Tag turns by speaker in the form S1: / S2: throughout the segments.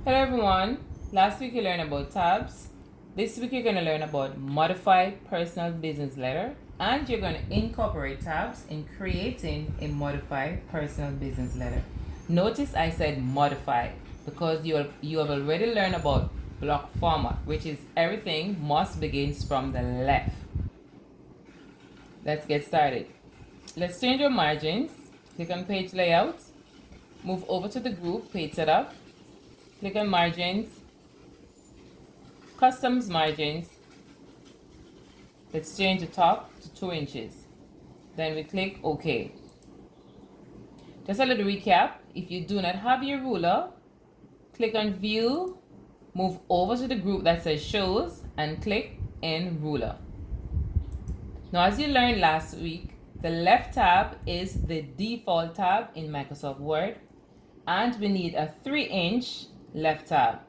S1: Hello everyone. Last week you learned about tabs. This week you're going to learn about modified personal business letter, and you're going to incorporate tabs in creating a modified personal business letter. Notice I said modify because you have already learned about block format, which is everything must begins from the left. Let's get started. Let's change our margins. Click on page layout. Move over to the group page setup. Click on margins, customs margins. Let's change the top to 2 inches. Then we click OK. Just a little recap. If you do not have your ruler, click on view, move over to the group that says shows and click in ruler. Now, as you learned last week, the left tab is the default tab in Microsoft Word, and we need a 3-inch left tab.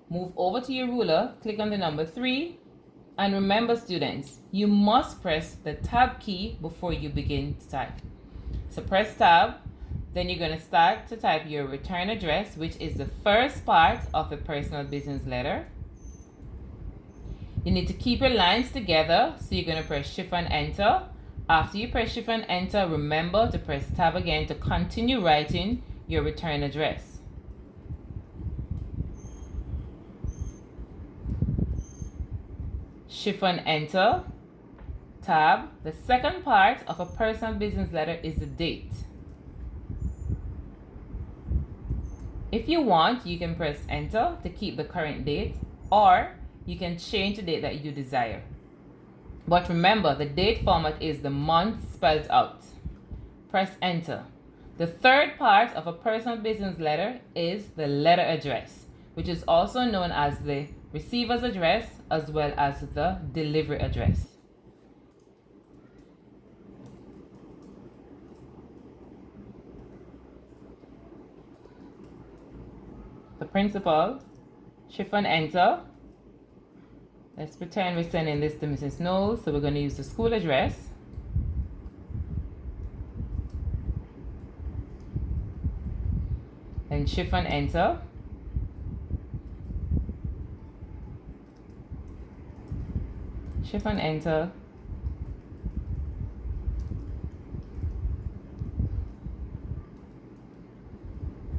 S1: Move over to your ruler, click on the number 3, and remember students, you must press the tab key before you begin to type. So press tab, then you're going to start to type your return address, which is the first part of a personal business letter. You need to keep your lines together, so you're going to press shift and enter. After you press shift and enter, remember to press tab again to continue writing your return address. Shift and enter, tab. The second part of a personal business letter is the date. If you want, you can press enter to keep the current date, or you can change the date that you desire. But remember, the date format is the month spelled out. Press enter. The third part of a personal business letter is the letter address, which is also known as the receiver's address as well as the delivery address. The principal, shift and enter. Let's pretend we're sending this to Mrs. Knowles, so we're going to use the school address. Then shift and enter. Shift and enter.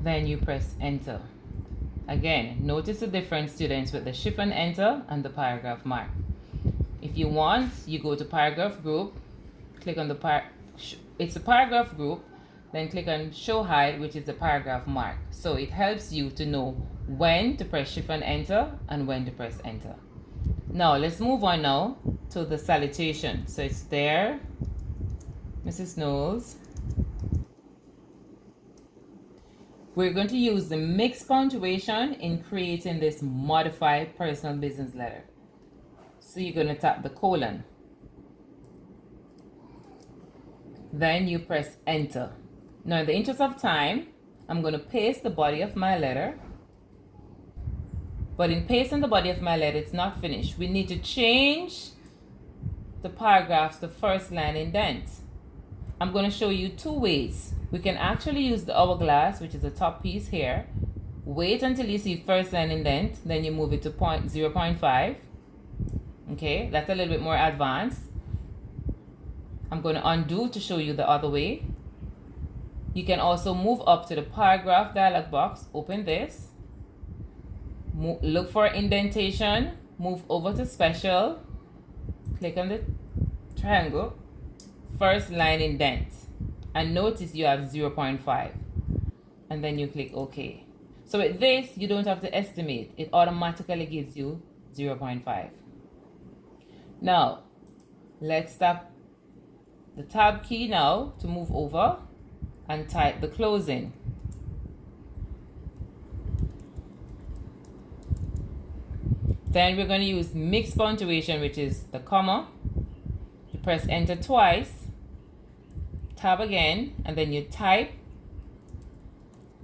S1: Then you press enter. Again, notice the difference, students, with the shift and enter and the paragraph mark. If you want, you go to paragraph group, click on the it's a paragraph group, then click on show hide, which is the paragraph mark. So it helps you to know when to press shift and enter and when to press enter. Now let's move on now to the salutation. So it's there, Mrs. Knowles. We're going to use the mixed punctuation in creating this modified personal business letter. So you're going to tap the colon. Then you press enter. Now in the interest of time, I'm going to paste the body of my letter. But in pasting the body of my letter, it's not finished. We need to change the paragraphs to first line indent. I'm going to show you 2 ways. We can actually use the hourglass, which is the top piece here. Wait until you see first line indent, then you move it to 0.5. Okay, that's a little bit more advanced. I'm going to undo to show you the other way. You can also move up to the paragraph dialog box, open this, look for indentation, move over to special, click on the triangle, first line indent, and notice you have 0.5, and then you click OK. So with this, you don't have to estimate, it automatically gives you 0.5. Now let's tap the tab key now to move over and type the closing. Then we're going to use mixed punctuation, which is the comma. You press enter twice, tab again, and then you type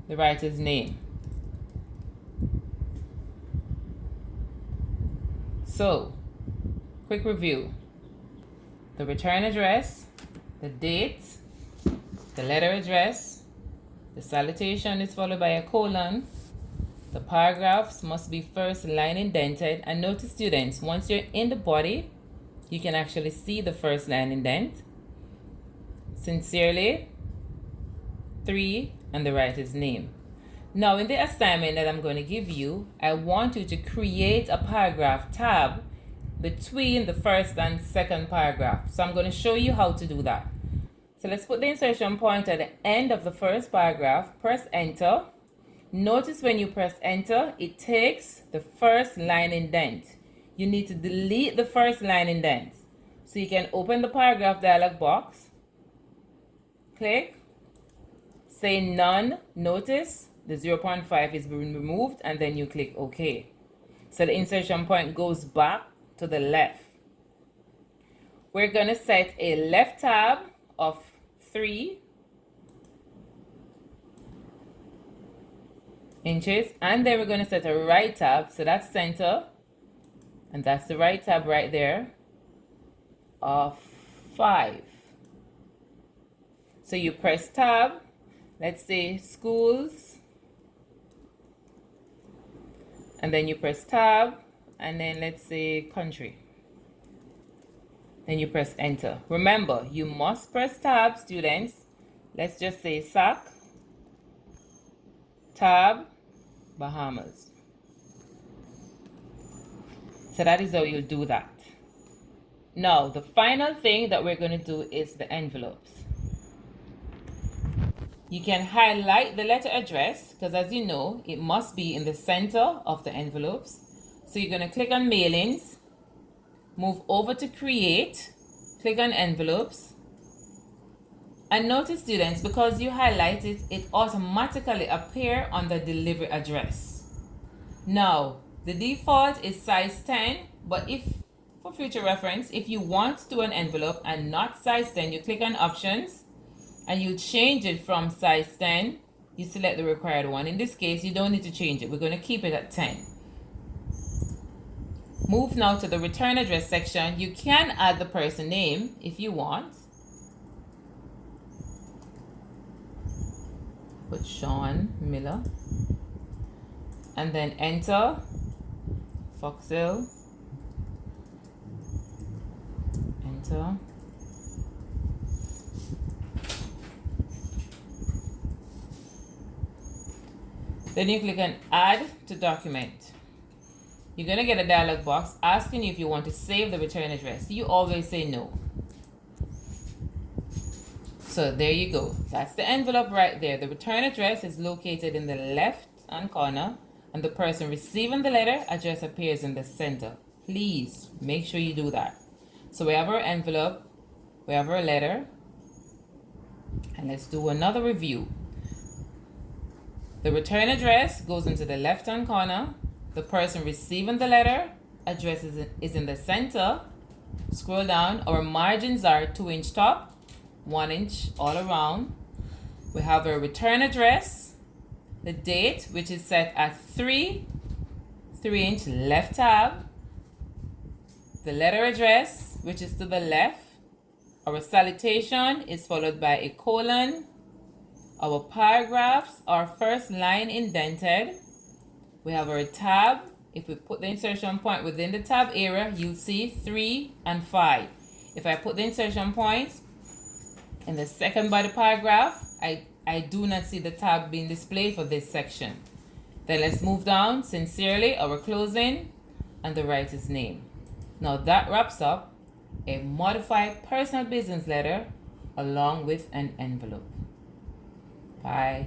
S1: the writer's name. So, quick review. The return address, the date, the letter address, the salutation is followed by a colon, The paragraphs must be first line indented. And notice, students, once you're in the body, you can actually see the first line indent. Sincerely, 3, and the writer's name. Now, in the assignment that I'm going to give you, I want you to create a paragraph tab between the first and second paragraph. So I'm going to show you how to do that. So let's put the insertion point at the end of the first paragraph. Press enter. Notice when you press enter, it takes the first line indent. You need to delete the first line indent. So you can open the paragraph dialog box, click, say none. Notice the 0.5 is being removed, and then you click OK. So the insertion point goes back to the left. We're going to set a left tab of 3 inches, and then we're going to set a right tab, so that's center, and that's the right tab right there, of 5. So you press tab, let's say schools, and then you press tab, and then let's say country. Then you press enter. Remember, you must press tab, students. Let's just say SAC, tab, Bahamas. So that is how you'll do that. Now, the final thing that we're going to do is the envelopes. You can highlight the letter address, because as you know, it must be in the center of the envelopes. So you're going to click on mailings, move over to create, click on envelopes, and notice, students, because you highlight it, it automatically appears on the delivery address. Now, the default is size 10, but if, for future reference, if you want to do an envelope and not size 10, you click on options and you change it from size 10, you select the required one. In this case, you don't need to change it. We're going to keep it at 10. Move now to the return address section. You can add the person name if you want. Put Sean Miller. And then enter Fox Hill. Enter. Then you click on add to document. You're going to get a dialog box asking you if you want to save the return address. You always say no. So there you go. That's the envelope right there. The return address is located in the left-hand corner, and the person receiving the letter address appears in the center. Please make sure you do that. So we have our envelope, we have our letter, and let's do another review. The return address goes into the left-hand corner. The person receiving the letter address is in the center. Scroll down. Our margins are 2-inch top, 1 inch all around. We have our return address, the date, which is set at 3-inch left tab, the letter address, which is to the left. Our salutation is followed by a colon. Our paragraphs are first line indented. We have our tab. If we put the insertion point within the tab area, you'll see 3 and 5. If I put the insertion point in the second body paragraph, I do not see the tab being displayed for this section. Then let's move down. Sincerely, our closing, and the writer's name. Now that wraps up a modified personal business letter along with an envelope. Bye.